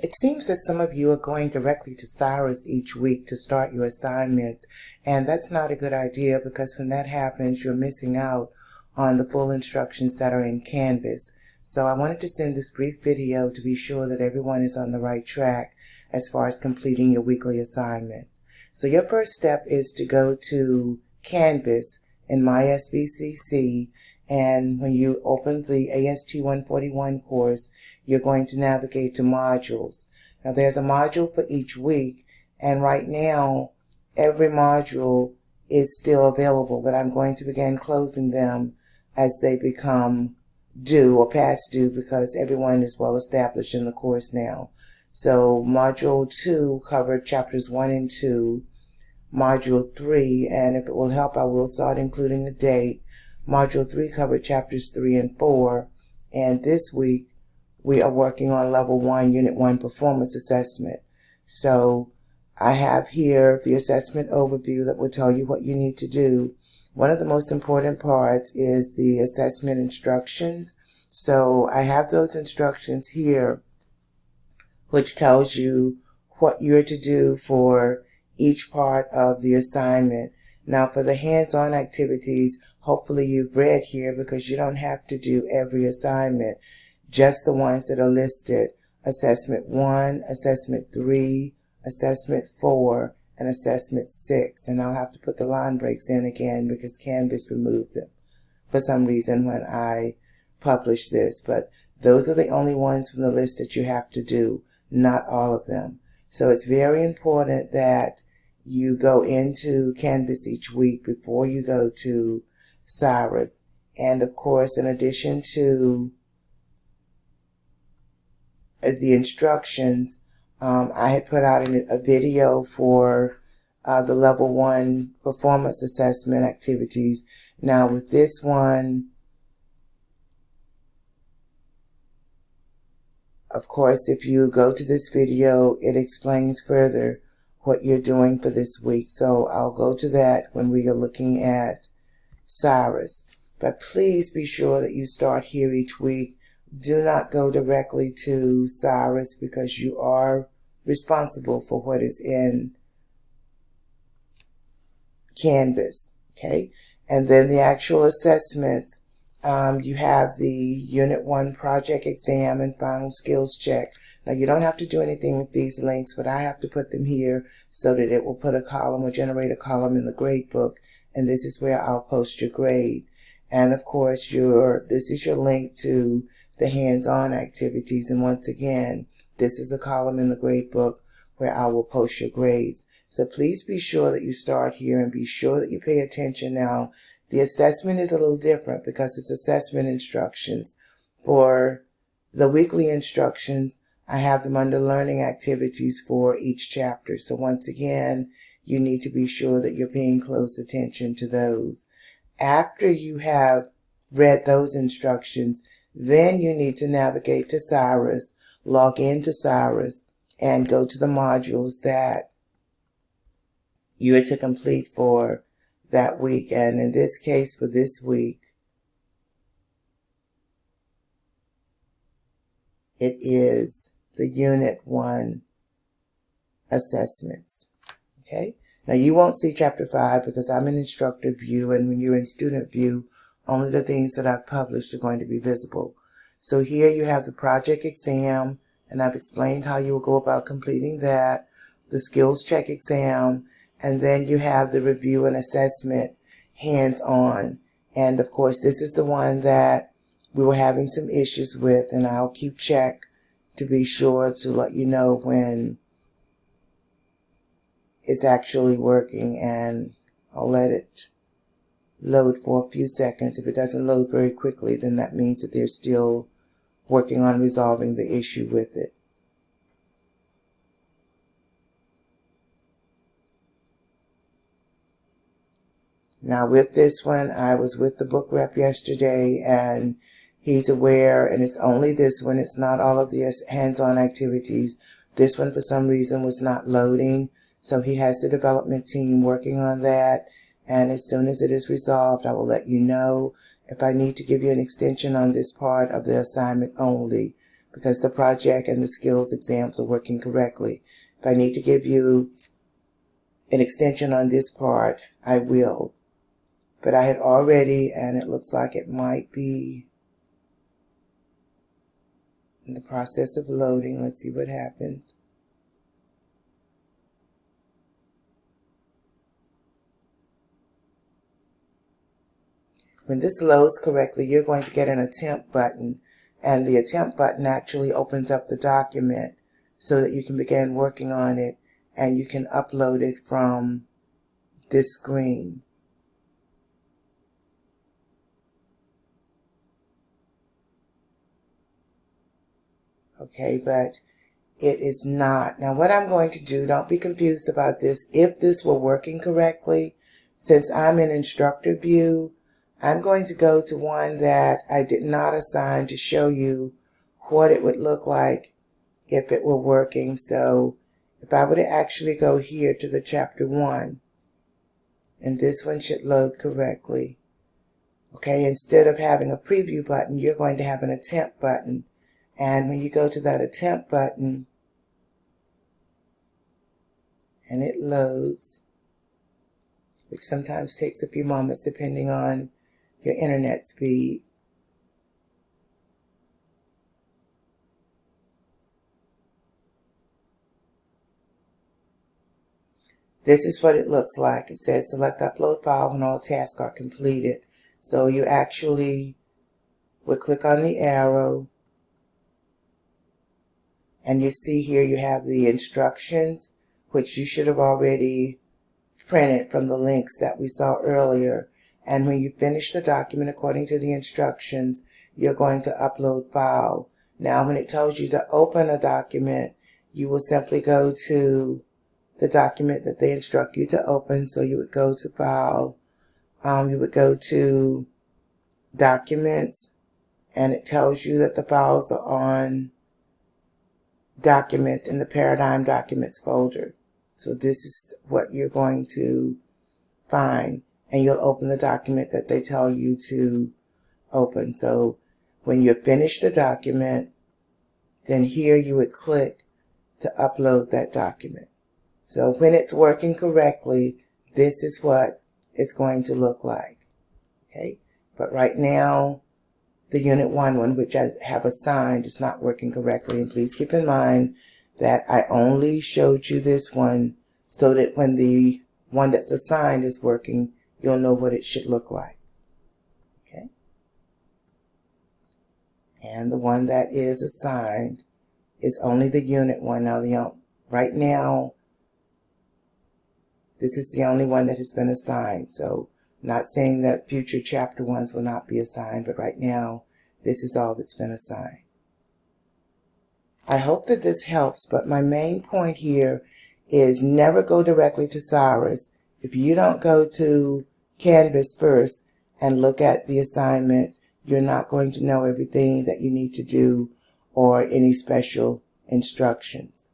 It seems that some of you are going directly to Cyrus each week to start your assignments, and that's not a good idea because when that happens, you're missing out on the full instructions that are in Canvas. So I wanted to send this brief video to be sure that everyone is on the right track as far as completing your weekly assignments. So your first step is to go to Canvas in My SVCC, and when you open the AST 141 course, you're going to navigate to modules. Now there's a module for each week, and right now every module is still available, but I'm going to begin closing them as they become due or past due because everyone is well established in the course now. So module 2 covered chapters 1 and 2. Module 3, and if it will help, I will start including the date. Module 3 covered chapters 3 and 4, and this week we are working on Level 1, Unit 1 Performance Assessment. So I have here the assessment overview that will tell you what you need to do. One of the most important parts is the assessment instructions. So I have those instructions here, which tells you what you're to do for each part of the assignment. Now for the hands-on activities, hopefully you've read here because you don't have to do every assignment, just the ones that are listed. Assessment 1, Assessment 3, Assessment 4, and Assessment 6. And I'll have to put the line breaks in again because Canvas removed them for some reason when I published this. But those are the only ones from the list that you have to do, not all of them. So it's very important that you go into Canvas each week before you go to Cyrus. And of course, in addition to the instructions, I had put out a video for the Level 1 Performance Assessment activities. Now with this one, of course, if you go to this video, it explains further what you're doing for this week. So I'll go to that when we are looking at Cyrus. But please be sure that you start here each week. Do not go directly to Cyrus because you are responsible for what is in Canvas. Okay? And then the actual assessments. You have the Unit 1 project exam and final skills check. Now you don't have to do anything with these links, but I have to put them here so that it will put a column or generate a column in the grade book, and this is where I'll post your grade. And of course this is your link to the hands-on activities, and once again this is a column in the grade book where I will post your grades. So please be sure that you start here and be sure that you pay attention. Now the assessment is a little different because it's assessment instructions. For the weekly instructions, I have them under learning activities for each chapter. So once again, you need to be sure that you're paying close attention to those. After you have read those instructions, then you need to navigate to Cyrus, log into Cyrus, and go to the modules that you are to complete for that week. And in this case, for this week, it is the Unit 1 assessments. Okay? Now you won't see Chapter 5 because I'm in Instructor View, and when you're in Student View, only the things that I've published are going to be visible. So here you have the project exam, and I've explained how you will go about completing that, the skills check exam, and then you have the review and assessment hands-on. And of course, this is the one that we were having some issues with, and I'll keep check to be sure to let you know when it's actually working, and I'll let it load for a few seconds. If it doesn't load very quickly, then that means that they're still working on resolving the issue with it. Now with this one, I was with the book rep yesterday, and he's aware, and it's only this one. It's not all of the hands-on activities. This one, for some reason, was not loading. So he has the development team working on that. And as soon as it is resolved, I will let you know. If I need to give you an extension on this part of the assignment only, because the project and the skills exams are working correctly. If I need to give you an extension on this part, I will. But I had already, and it looks like it might be in the process of loading. Let's see what happens. When this loads correctly, you're going to get an attempt button, and the attempt button actually opens up the document so that you can begin working on it, and you can upload it from this screen. Okay, but it is not. Now what I'm going to do, don't be confused about this. If this were working correctly, since I'm in instructor view, I'm going to go to one that I did not assign to show you what it would look like if it were working. So if I were to actually go here to the chapter 1, and this one should load correctly. Okay, instead of having a preview button, you're going to have an attempt button. And when you go to that attempt button, and it loads, which sometimes takes a few moments depending on your internet speed. This is what it looks like. It says select upload file when all tasks are completed. So you actually would click on the arrow, and you see here you have the instructions, which you should have already printed from the links that we saw earlier. And when you finish the document according to the instructions, you're going to upload file. Now when it tells you to open a document, you will simply go to the document that they instruct you to open. So you would go to file, you would go to documents, and it tells you that the files are on documents in the Paradigm Documents folder. So this is what you're going to find, and you'll open the document that they tell you to open. So when you finish the document, then here you would click to upload that document. So when it's working correctly, this is what it's going to look like. Okay, but right now the Unit 1 one, which I have assigned, is not working correctly. And please keep in mind that I only showed you this one so that when the one that's assigned is working, you'll know what it should look like. Okay? And the one that is assigned is only the Unit 1. Now, right now, this is the only one that has been assigned. So, not saying that future chapter 1s will not be assigned, but right now, this is all that's been assigned. I hope that this helps, but my main point here is never go directly to Cyrus. If you don't go to Canvas first and look at the assignment, you're not going to know everything that you need to do or any special instructions.